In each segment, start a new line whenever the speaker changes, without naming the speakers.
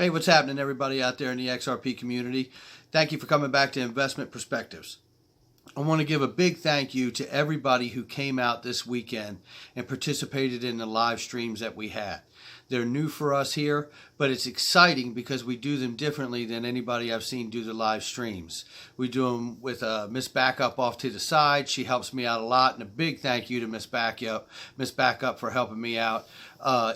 Hey, what's happening, everybody out there in the XRP community? Thank you for coming back to Investment Perspectives. I want to give a big thank you to everybody who came out this weekend and participated in the live streams that we had. They're new for us here, but it's exciting because we do them differently than anybody I've seen do the live streams. We do them with Miss Backup off to the side. She helps me out a lot, and a big thank you to Miss Backup for helping me out.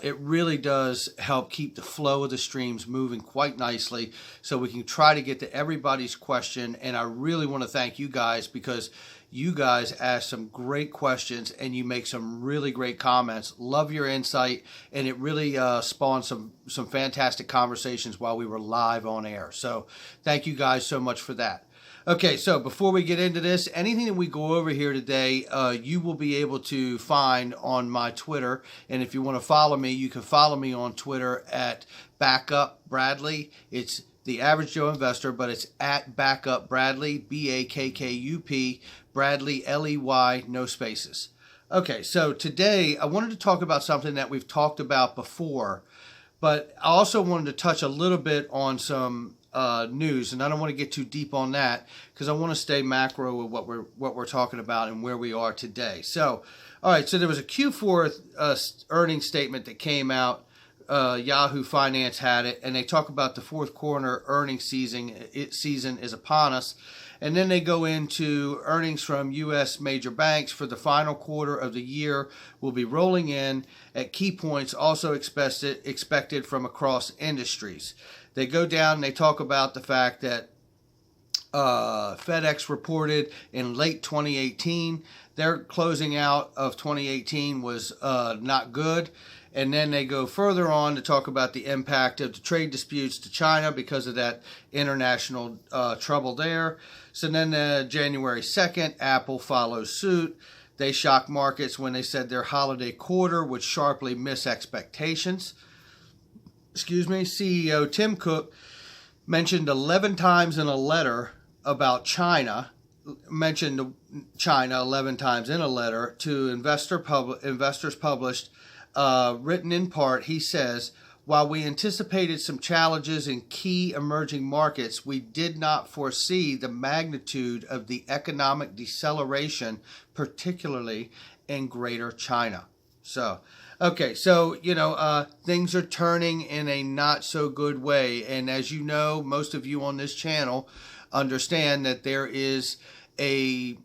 It really does help keep the flow of the streams moving quite nicely so we can try to get to everybody's question. And I really want to thank you guys because you guys ask some great questions and you make some really great comments. Love your insight, and it really spawned some fantastic conversations while we were live on air. So thank you guys so much for that. Okay, so before we get into this, anything that we go over here today, you will be able to find on my Twitter. And if you want to follow me, you can follow me on Twitter at Backup Bradley. It's the Average Joe Investor, but it's at Backup Bradley, BAKKUP, Bradley, LEY, no spaces. Okay, so today I wanted to talk about something that we've talked about before, but I also wanted to touch a little bit on some news, and I don't want to get too deep on that because I want to stay macro with what we're talking about and where we are today. So, all right, so there was a Q4 earnings statement that came out. Yahoo Finance had it, and they talk about the fourth quarter earnings season is upon us. And then they go into earnings from U.S. major banks for the final quarter of the year will be rolling in at key points also expected from across industries. They go down and they talk about the fact that FedEx reported in late 2018, their closing out of 2018 was not good. And then they go further on to talk about the impact of the trade disputes to China because of that international trouble there. So then January 2nd, Apple follows suit. They shocked markets when they said their holiday quarter would sharply miss expectations. CEO Tim Cook mentioned 11 times in a letter about China, mentioned China 11 times in a letter to investors published. Written in part, he says, while we anticipated some challenges in key emerging markets, we did not foresee the magnitude of the economic deceleration, particularly in Greater China. So, okay, so, things are turning in a not so good way. And as you know, most of you on this channel understand that there is a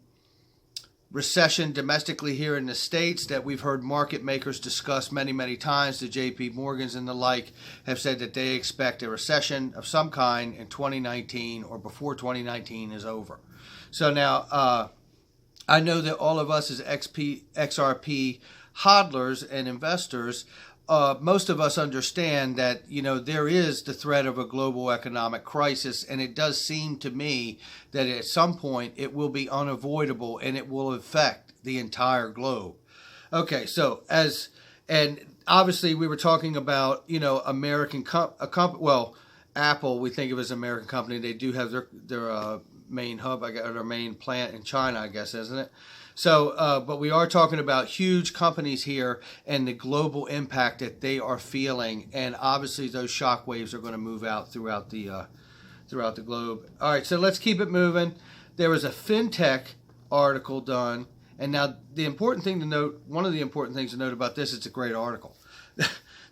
recession domestically here in the States that we've heard market makers discuss many, many times. The JP Morgans and the like have said that they expect a recession of some kind in 2019 or before 2019 is over. So now I know that all of us as XRP hodlers and investors, most of us understand that, there is the threat of a global economic crisis, and it does seem to me that at some point it will be unavoidable and it will affect the entire globe. Okay, so and obviously we were talking about, American Apple, we think of as an American company. They do have their main hub, or their main plant in China, I guess, isn't it? So, but we are talking about huge companies here and the global impact that they are feeling, and obviously those shock waves are going to move out throughout the globe. All right, so let's keep it moving. There was a FinTech article done, and now the important thing to note, one of the important things to note about this, it's a great article.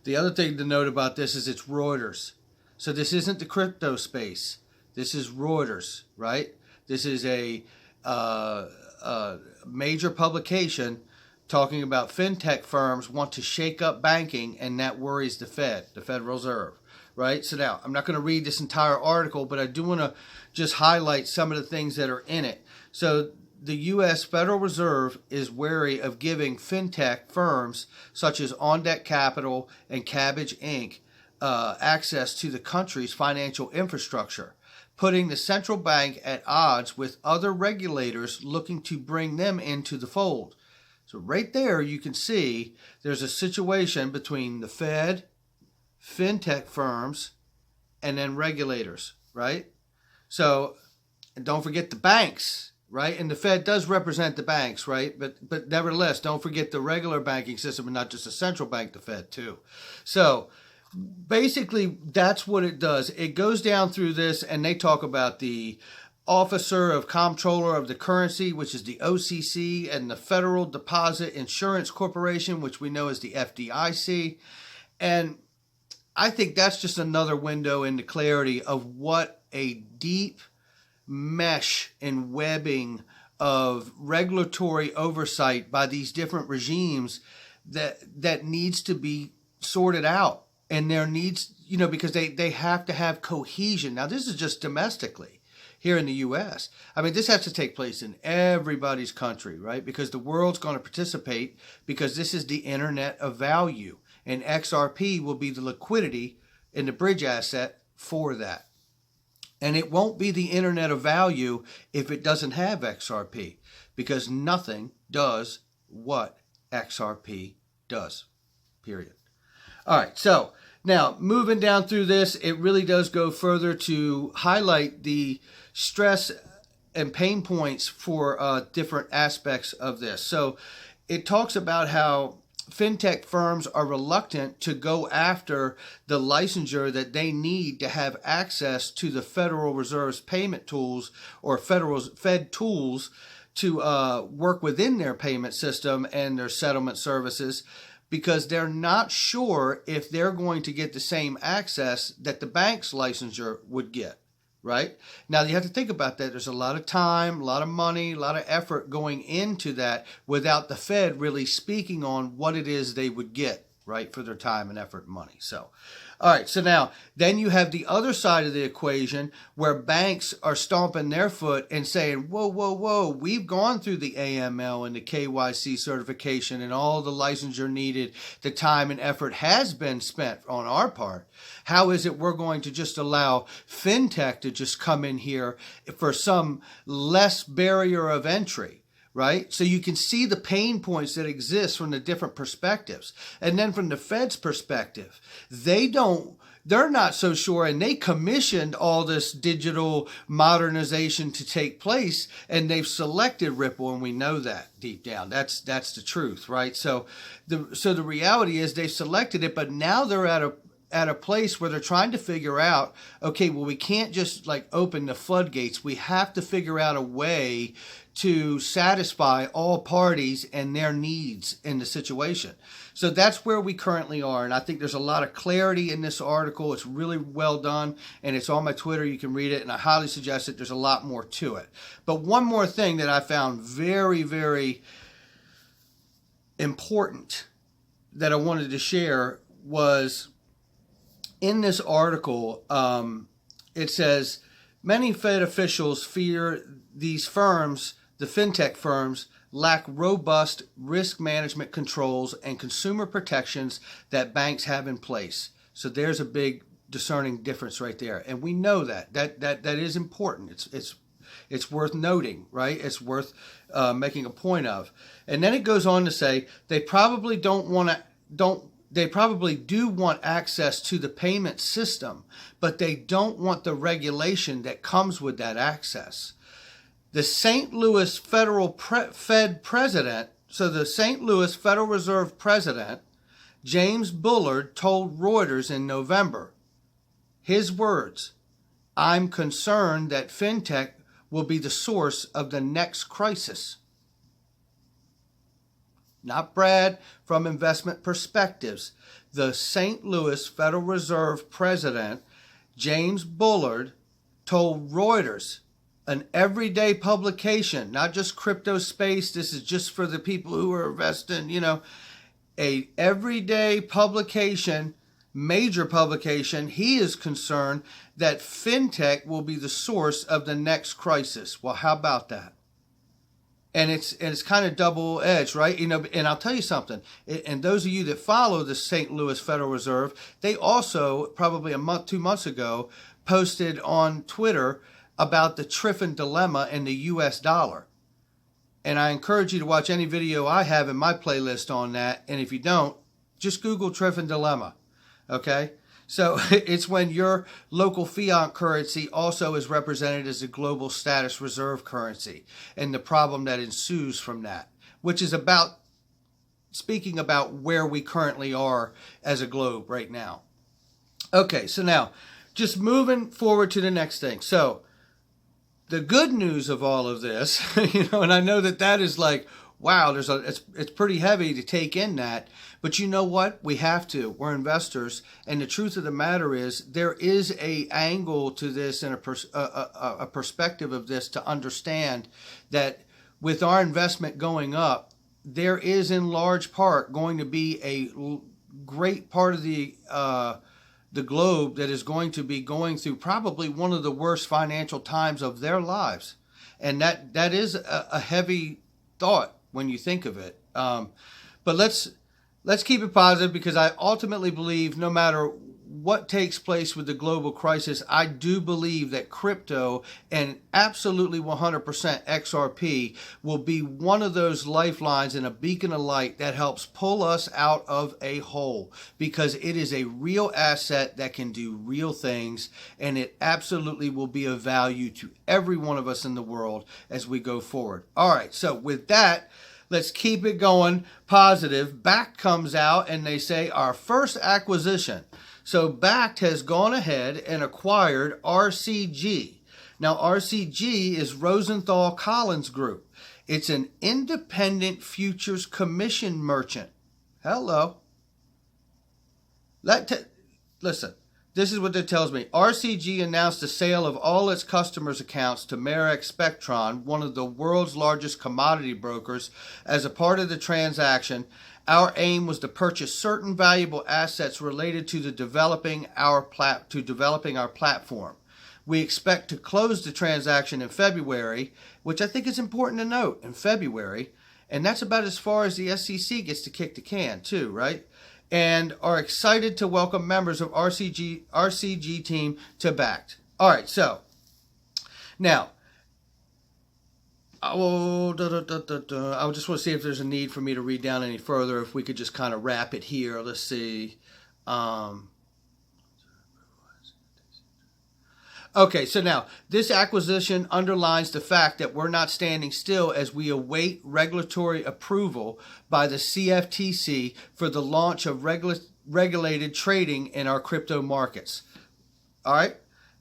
The other thing to note about this is it's Reuters. So this isn't the crypto space. This is Reuters, right? This is a major publication talking about fintech firms want to shake up banking, and that worries the Federal Reserve, right? So now, I'm not going to read this entire article, but I do want to just highlight some of the things that are in it. So the U.S. Federal Reserve is wary of giving fintech firms such as On Deck Capital and Cabbage Inc. Access to the country's financial infrastructure, putting the central bank at odds with other regulators looking to bring them into the fold. So right there you can see there's a situation between the Fed, fintech firms, and then regulators, right? So, and don't forget the banks, right? And the Fed does represent the banks, right? But nevertheless, don't forget the regular banking system and not just the central bank, the Fed too. So Basically, that's what it does. It goes down through this, and they talk about the Officer of Comptroller of the Currency, which is the OCC, and the Federal Deposit Insurance Corporation, which we know as the FDIC. And I think that's just another window into clarity of what a deep mesh and webbing of regulatory oversight by these different regimes that needs to be sorted out. And there needs, because they have to have cohesion. Now, this is just domestically here in the U.S. I mean, this has to take place in everybody's country, right? Because the world's going to participate, because this is the internet of value. And XRP will be the liquidity and the bridge asset for that. And it won't be the internet of value if it doesn't have XRP, because nothing does what XRP does, period. All right, so now moving down through this, it really does go further to highlight the stress and pain points for different aspects of this. So it talks about how FinTech firms are reluctant to go after the licensure that they need to have access to the Federal Reserve's payment tools or Fed tools to work within their payment system and their settlement services, because they're not sure if they're going to get the same access that the bank's licensure would get, right? Now, you have to think about that. There's a lot of time, a lot of money, a lot of effort going into that without the Fed really speaking on what it is they would get, right, for their time and effort and money. So, all right, so now then you have the other side of the equation where banks are stomping their foot and saying, whoa, whoa, whoa, we've gone through the AML and the KYC certification and all the licensure needed. The time and effort has been spent on our part. How is it we're going to just allow FinTech to just come in here for some less barrier of entry? Right? So you can see the pain points that exist from the different perspectives. And then from the Fed's perspective, they're not so sure, and they commissioned all this digital modernization to take place, and they've selected Ripple, and we know that deep down. That's the truth, right? So the reality is they've selected it, but now they're at a place where they're trying to figure out, okay, well, we can't just open the floodgates. We have to figure out a way to satisfy all parties and their needs in the situation. So that's where we currently are. And I think there's a lot of clarity in this article. It's really well done, and it's on my Twitter. You can read it, and I highly suggest it. There's a lot more to it. But one more thing that I found very, very important that I wanted to share was in this article, it says, many Fed officials fear these firms, the FinTech firms, lack robust risk management controls and consumer protections that banks have in place. So there's a big discerning difference right there. And we know that is important. It's worth noting, right? It's worth making a point of. And then it goes on to say they probably do want access to the payment system, but they don't want the regulation that comes with that access. The St. Louis Fed president, so the St. Louis Federal Reserve president, James Bullard, told Reuters in November, his words, "I'm concerned that FinTech will be the source of the next crisis." Not Brad from Investment Perspectives. The St. Louis Federal Reserve president, James Bullard, told Reuters, an everyday publication, not just crypto space. This is just for the people who are investing, a everyday publication, major publication. He is concerned that FinTech will be the source of the next crisis. Well, how about that? And it's kind of double-edged, right? And I'll tell you something. And those of you that follow the St. Louis Federal Reserve, they also, probably 2 months ago, posted on Twitter about the Triffin dilemma in the U.S. dollar. And I encourage you to watch any video I have in my playlist on that. And if you don't, just Google Triffin dilemma, okay? So it's when your local fiat currency also is represented as a global status reserve currency, and the problem that ensues from that, which is speaking about where we currently are as a globe right now. Okay, so now just moving forward to the next thing. So the good news of all of this, and I know that is like, wow, it's pretty heavy to take in that, but you know what? We have to. We're investors, and the truth of the matter is there is a angle to this and a perspective of this to understand that with our investment going up, there is in large part going to be a great part of the globe that is going to be going through probably one of the worst financial times of their lives, and that is a heavy thought when you think of it. But let's keep it positive, because I ultimately believe no matter what takes place with the global crisis, I do believe that crypto and absolutely 100% XRP will be one of those lifelines and a beacon of light that helps pull us out of a hole, because it is a real asset that can do real things, and it absolutely will be of value to every one of us in the world as we go forward. All right, so with that, let's keep it going positive. Bakkt comes out and they say our first acquisition. So Bakkt has gone ahead and acquired RCG. Now RCG is Rosenthal Collins Group. It's an independent futures commission merchant. Hello. Listen, this is what that tells me. RCG announced the sale of all its customers' accounts to Marex Spectron, one of the world's largest commodity brokers. As a part of the transaction, our aim was to purchase certain valuable assets related to developing our platform. We expect to close the transaction in February, which I think is important to note, in February, and that's about as far as the SEC gets to kick the can too, right? And are excited to welcome members of RCG team to Bakkt. All right, so now I just want to see if there's a need for me to read down any further. If we could just kind of wrap it here. Let's see. Okay, so now this acquisition underlines the fact that we're not standing still as we await regulatory approval by the CFTC for the launch of regulated trading in our crypto markets. All right?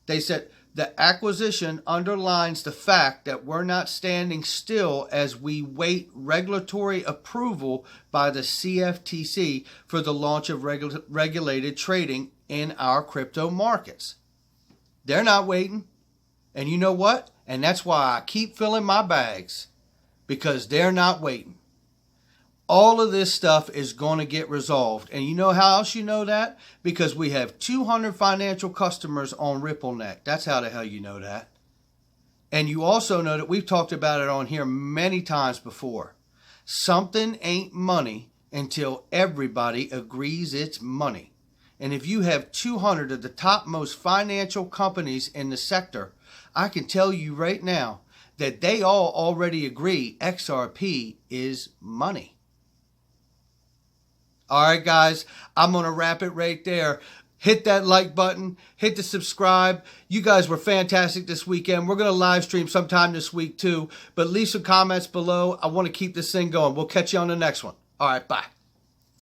They said the acquisition underlines the fact that we're not standing still as we wait regulatory approval by the CFTC for the launch of regulated trading in our crypto markets. They're not waiting. And you know what? And that's why I keep filling my bags, because they're not waiting. All of this stuff is going to get resolved. And you know how else you know that? Because we have 200 financial customers on RippleNet. That's how the hell you know that. And you also know that we've talked about it on here many times before. Something ain't money until everybody agrees it's money. And if you have 200 of the top most financial companies in the sector, I can tell you right now that they all already agree XRP is money. All right, guys, I'm going to wrap it right there. Hit that like button. Hit the subscribe. You guys were fantastic this weekend. We're going to live stream sometime this week too. But leave some comments below. I want to keep this thing going. We'll catch you on the next one. All right, bye.